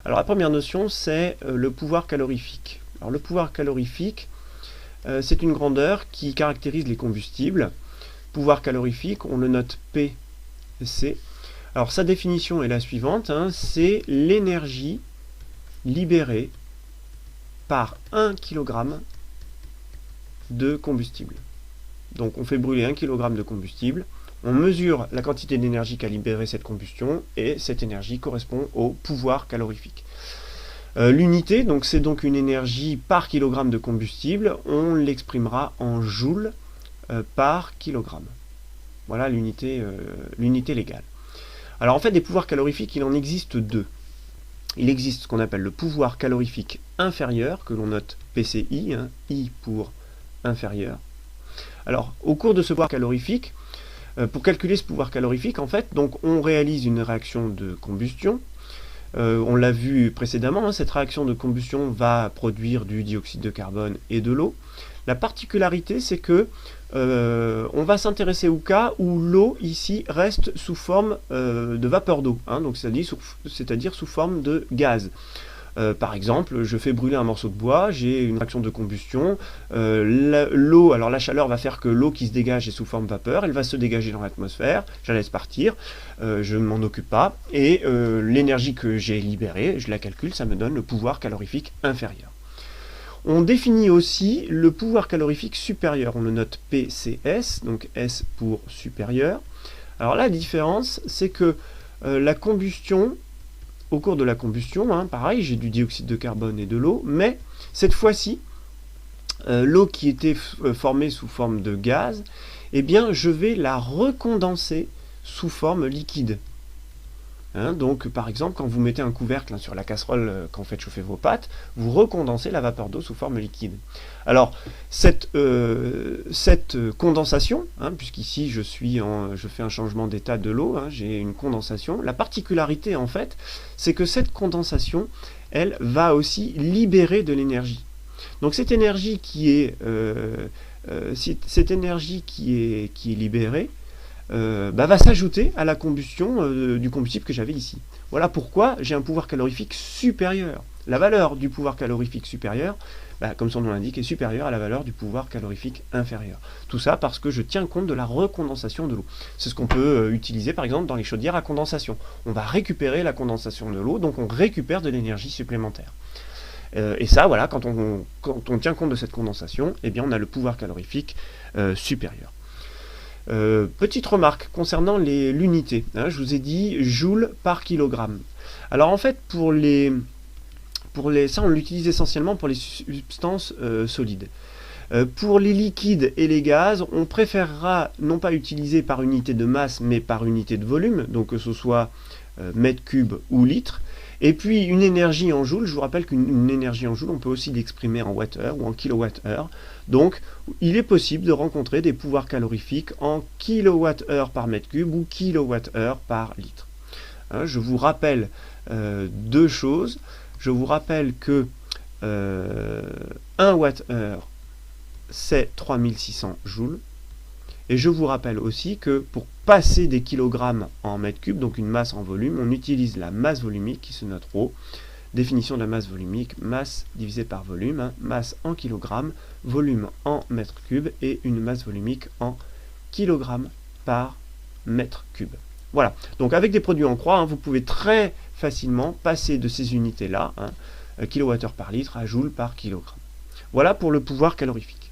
Alors la première notion, c'est le pouvoir calorifique. Alors le pouvoir calorifique, c'est une grandeur qui caractérise les combustibles. Pouvoir calorifique, on le note PC. Alors sa définition est la suivante, hein, c'est l'énergie libérée par 1 kg de combustible. Donc on fait brûler 1 kg de combustible, on mesure la quantité d'énergie qu'a libéré cette combustion, et cette énergie correspond au pouvoir calorifique. L'unité, donc c'est donc une énergie par kilogramme de combustible, on l'exprimera en joules par kilogramme. Voilà l'unité légale. Alors en fait, des pouvoirs calorifiques, il en existe deux. Il existe ce qu'on appelle le pouvoir calorifique inférieur, que l'on note PCI, hein, I pour inférieur. Alors, au cours de ce pouvoir calorifique, pour calculer ce pouvoir calorifique, en fait, donc on réalise une réaction de combustion. On l'a vu précédemment, hein, cette réaction de combustion va produire du dioxyde de carbone et de l'eau. La particularité, c'est que on va s'intéresser au cas où l'eau ici reste sous forme de vapeur d'eau, hein, donc c'est-à-dire sous forme de gaz. Par exemple, je fais brûler un morceau de bois, j'ai une réaction de combustion, l'eau, alors la chaleur va faire que l'eau qui se dégage est sous forme vapeur, elle va se dégager dans l'atmosphère, je la laisse partir, je ne m'en occupe pas, et l'énergie que j'ai libérée, je la calcule, ça me donne le pouvoir calorifique inférieur. On définit aussi le pouvoir calorifique supérieur, on le note PCS, donc S pour supérieur. Alors la différence, c'est que la combustion, au cours de la combustion, hein, pareil, j'ai du dioxyde de carbone et de l'eau, mais cette fois-ci, l'eau qui était formée sous forme de gaz, eh bien, je vais la recondenser sous forme liquide. Hein, donc, par exemple, quand vous mettez un couvercle sur la casserole quand vous faites chauffer vos pâtes, vous recondensez la vapeur d'eau sous forme liquide. Alors, cette condensation, hein, puisqu'ici je fais un changement d'état de l'eau, hein, j'ai une condensation, la particularité en fait, c'est que cette condensation, elle va aussi libérer de l'énergie. Donc cette énergie qui est libérée, va s'ajouter à la combustion du combustible que j'avais ici. Voilà pourquoi j'ai un pouvoir calorifique supérieur. La valeur du pouvoir calorifique supérieur, comme son nom l'indique, est supérieure à la valeur du pouvoir calorifique inférieur. Tout ça parce que je tiens compte de la recondensation de l'eau. C'est ce qu'on peut utiliser par exemple dans les chaudières à condensation. On va récupérer la condensation de l'eau, donc on récupère de l'énergie supplémentaire. Et ça, voilà, quand on tient compte de cette condensation, eh bien on a le pouvoir calorifique supérieur. Petite remarque concernant l'unité, hein, je vous ai dit joule par kilogramme. Alors en fait ça on l'utilise essentiellement pour les substances solides. Pour les liquides et les gaz, on préférera non pas utiliser par unité de masse mais par unité de volume, donc que ce soit mètre cube ou litre. Et puis une énergie en joule, je vous rappelle qu'une énergie en joule, on peut aussi l'exprimer en watt-heure ou en kilowatt-heure. Donc il est possible de rencontrer des pouvoirs calorifiques en kilowatt-heure par mètre cube ou kilowatt-heure par litre. Hein, je vous rappelle deux choses. Je vous rappelle que 1 watt-heure, c'est 3600 joules. Et je vous rappelle aussi que pour passer des kilogrammes en mètre cube, donc une masse en volume, on utilise la masse volumique qui se note ρ. Définition de la masse volumique, masse divisée par volume, hein, masse en kilogrammes, volume en mètre cube et une masse volumique en kilogrammes par mètre cube. Voilà, donc avec des produits en croix, hein, vous pouvez très facilement passer de ces unités-là, hein, kilowattheure par litre à joule par kilogramme. Voilà pour le pouvoir calorifique.